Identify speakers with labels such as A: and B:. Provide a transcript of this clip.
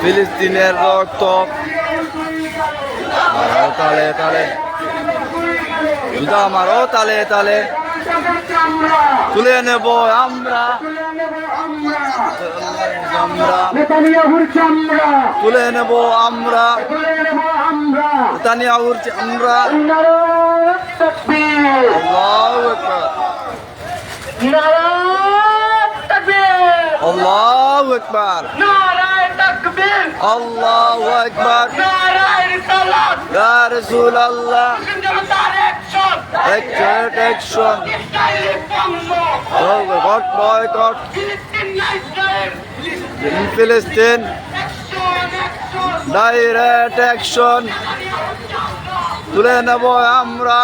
A: ফিলিস্তিনের রক্ত তালে তালে জুতা মারো তালে তালে তুলে নেব আমরা তুলে নেব আমরা নেতানিয়াহুর চামড়া আল্লাহু আকবার আল্লাহু আকবার আল্লাহু আকবার ইয়া রাসূলুল্লাহ অ্যাকশন বয়কট ফিলিস্তিন ডাইরেক্ট অ্যাকশন তুলে নেব আমরা